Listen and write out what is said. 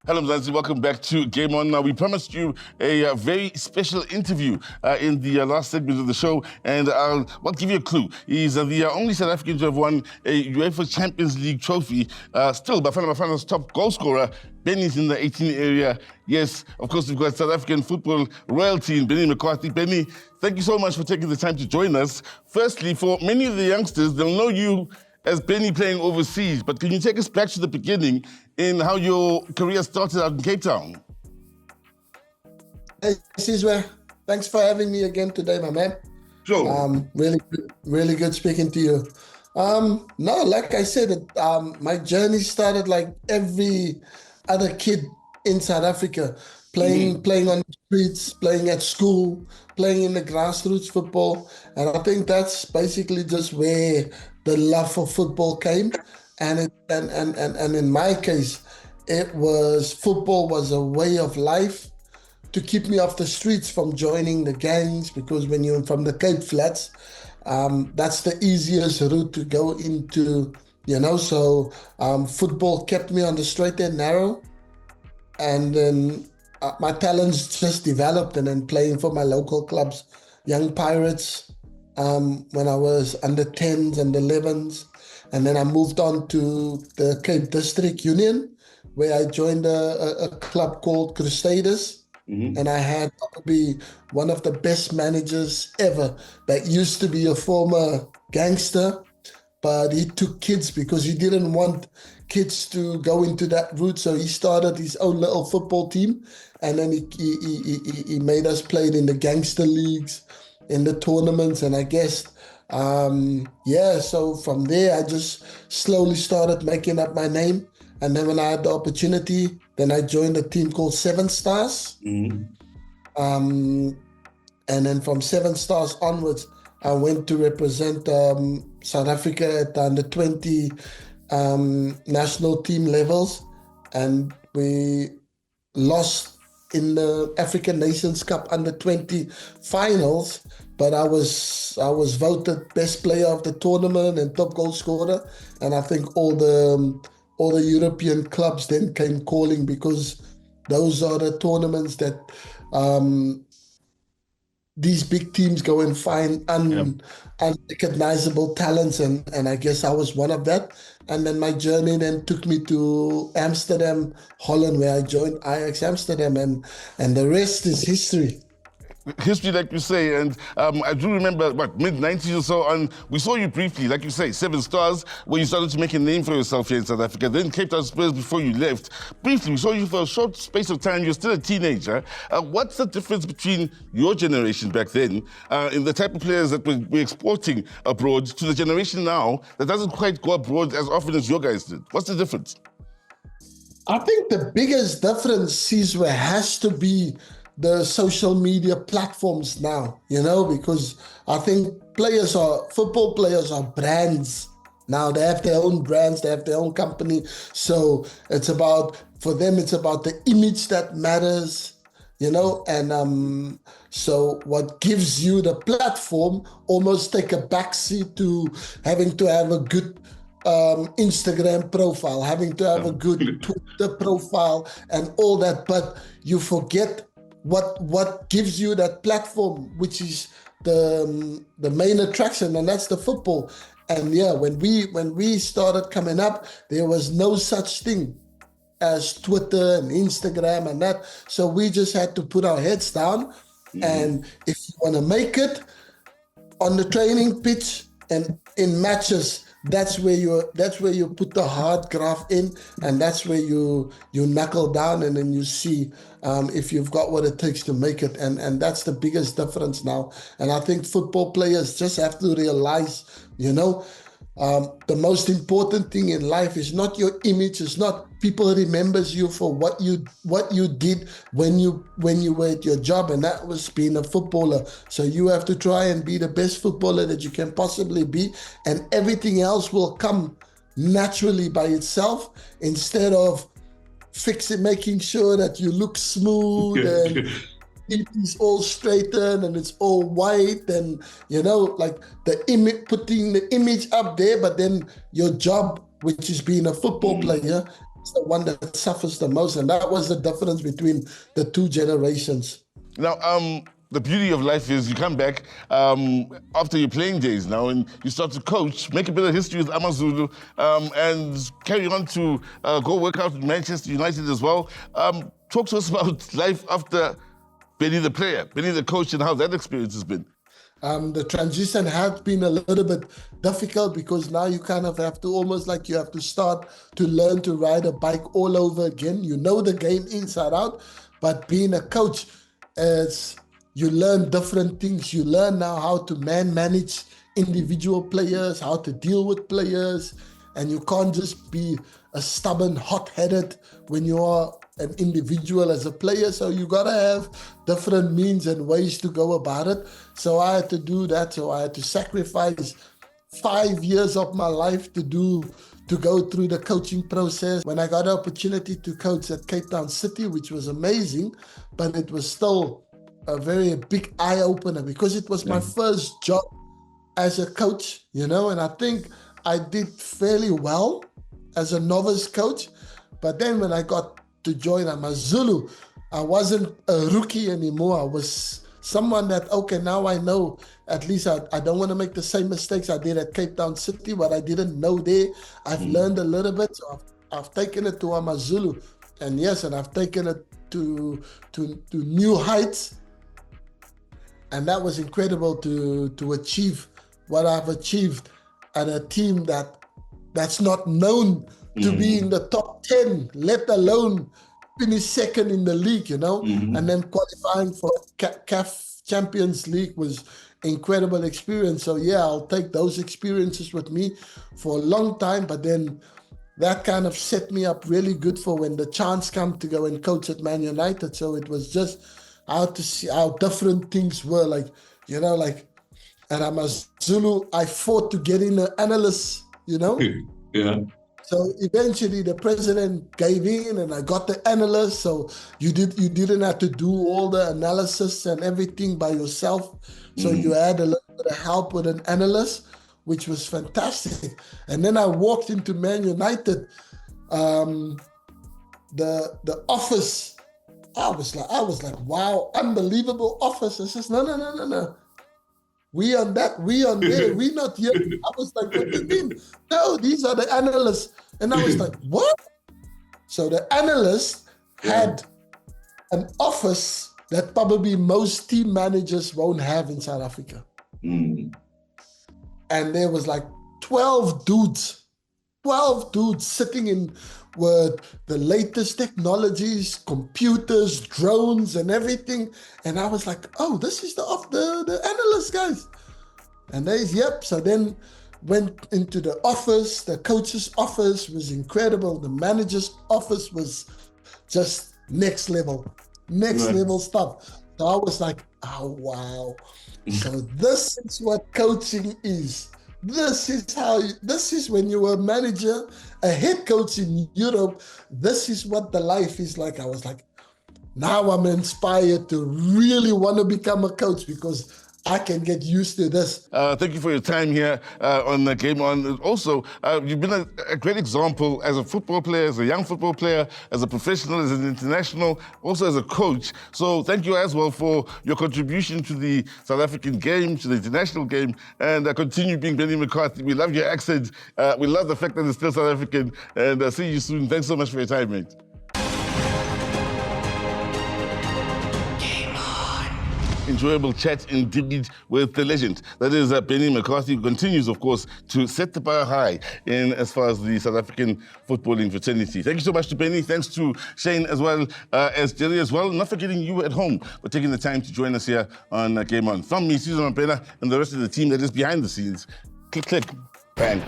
Hello, Mzansi. Welcome back to Game On. Now, we promised you a very special interview in the last segment of the show, and I'll give you a clue. He's the only South African to have won a UEFA Champions League trophy. Still, Bafana's top goal scorer. Benny's in the 18 area. Yes, of course, we've got South African football royalty in Benni McCarthy. Benny, thank you so much for taking the time to join us. Firstly, for many of the youngsters, they'll know you as Benny playing overseas, but can you take us back to the beginning in how your career started out in Cape Town? Hey, Sizwe, thanks for having me again today, my man. Sure. Really good speaking to you. No, like I said, my journey started like every other kid in South Africa, playing on the streets, playing at school, playing in the grassroots football. And I think that's basically just where the love for football came. And in my case, football was a way of life to keep me off the streets from joining the gangs, because when you're from the Cape Flats, that's the easiest route to go into, so football kept me on the straight and narrow. And then my talents just developed, and then playing for my local clubs, Young Pirates, when I was under 10s and 11s. And then I moved on to the Cape District Union, where I joined a club called Crusaders. And I had probably one of the best managers ever that used to be a former gangster, but he took kids because he didn't want kids to go into that route. So he started his own little football team, and then he made us play in the gangster leagues, in the tournaments, and I guess, so from there I just slowly started making up my name. And then when I had the opportunity, then I joined a team called Seven Stars. And then from Seven Stars onwards, I went to represent South Africa at the under 20 national team levels, and we lost in the African Nations Cup under 20 finals. But I was voted best player of the tournament and top goal scorer, and I think all the European clubs then came calling, because those are the tournaments that these big teams go and find unrecognizable talents, and I guess I was one of that. And then my journey then took me to Amsterdam, Holland, where I joined Ajax Amsterdam, and the rest is history. History, like you say, and I do remember, mid-90s or so, and we saw you briefly, like you say, Seven Stars, where you started to make a name for yourself here in South Africa, then Cape Town Spurs before you left. Briefly, we saw you for a short space of time. You're still a teenager. What's the difference between your generation back then in the type of players that we're exporting abroad to the generation now that doesn't quite go abroad as often as your guys did? What's the difference? I think the biggest difference has to be the social media platforms now, because I think football players are brands now. They have their own brands, they have their own company. So for them, it's about the image that matters, and so what gives you the platform almost take a backseat to having to have a good Instagram profile, having to have a good Twitter profile and all that, but you forget what gives you that platform, which is the main attraction, and that's the football. And when we started coming up, there was no such thing as Twitter and Instagram and that. So we just had to put our heads down, and if you want to make it on the training pitch and in matches, that's where you put the hard graft in, and that's where you knuckle down, and then you see if you've got what it takes to make it, and that's the biggest difference now. And I think football players just have to realize, the most important thing in life is not your image. It's not people remembers you for what you did when you were at your job, and that was being a footballer. So you have to try and be the best footballer that you can possibly be, and everything else will come naturally by itself, instead of making sure that you look smooth and it's all straightened and it's all white, and like the image, putting the image up there, but then your job, which is being a football player, is the one that suffers the most. And that was the difference between the two generations. Now, the beauty of life is you come back after your playing days now and you start to coach, make a bit of history with Amazulu, and carry on to go work out with Manchester United as well. Talk to us about life after Benni the player, Benni the coach, and how that experience has been. The transition has been a little bit difficult because now you kind of have to almost like you have to start to learn to ride a bike all over again. You know the game inside out, but being a coach, you learn different things. You learn now how to manage individual players, how to deal with players, and you can't just be a stubborn, hot-headed when you are an individual as a player. So you gotta have different means and ways to go about it. So I had to do that. So I had to sacrifice 5 years of my life to go through the coaching process. When I got the opportunity to coach at Cape Town City, which was amazing, but it was still a very big eye-opener because it was my first job as a coach, you know, and I think I did fairly well as a novice coach. But then when I got to join Amazulu, I wasn't a rookie anymore. I was someone that, okay, now I know, at least I don't want to make the same mistakes I did at Cape Town City, what I didn't know there. I've learned a little bit, so I've taken it to Amazulu. And yes, and I've taken it to new heights. And that was incredible to achieve what I've achieved at a team that's not known to be in the top 10, let alone finish second in the league, you know? And then qualifying for CAF Champions League was incredible experience. So yeah, I'll take those experiences with me for a long time, but then that kind of set me up really good for when the chance came to go and coach at Man United. So it was just how to see how different things were, like, you know, like at Amazulu, I fought to get in an analyst, you know? Yeah. So eventually the president gave in and I got the analyst. So you didn't have to do all the analysis and everything by yourself. So you had a little bit of help with an analyst, which was fantastic. And then I walked into Man United, the office. I was like, wow, unbelievable office. I says, no. We on that, we on there, we not here. I was like, what do you mean? No, these are the analysts. And I was like, what? So the analyst had an office that probably most team managers won't have in South Africa. And there was like 12 dudes sitting in with the latest technologies, computers, drones, and everything. And I was like, oh, this is the analyst guys. And they, yep. So then went into the office. The coach's office was incredible. The manager's office was just next level stuff. So I was like, oh, wow. So this is what coaching is. This is when you were a manager, a head coach in Europe. This is what the life is like. I was like, now I'm inspired to really want to become a coach because I can get used to this. Thank you for your time here on the Game On. Also, you've been a great example as a football player, as a young football player, as a professional, as an international, also as a coach. So thank you as well for your contribution to the South African game, to the international game, and continue being Benni McCarthy. We love your accent. We love the fact that it's still South African. And see you soon. Thanks so much for your time, mate. Enjoyable chat indeed with the legend. That is Benni McCarthy, who continues, of course, to set the bar high in as far as the South African footballing fraternity. Thank you so much to Benni. Thanks to Shane as well as Jerry as well. Not forgetting you at home for taking the time to join us here on Game On. From me, Susan Mpena, and the rest of the team that is behind the scenes. Click, click, bang.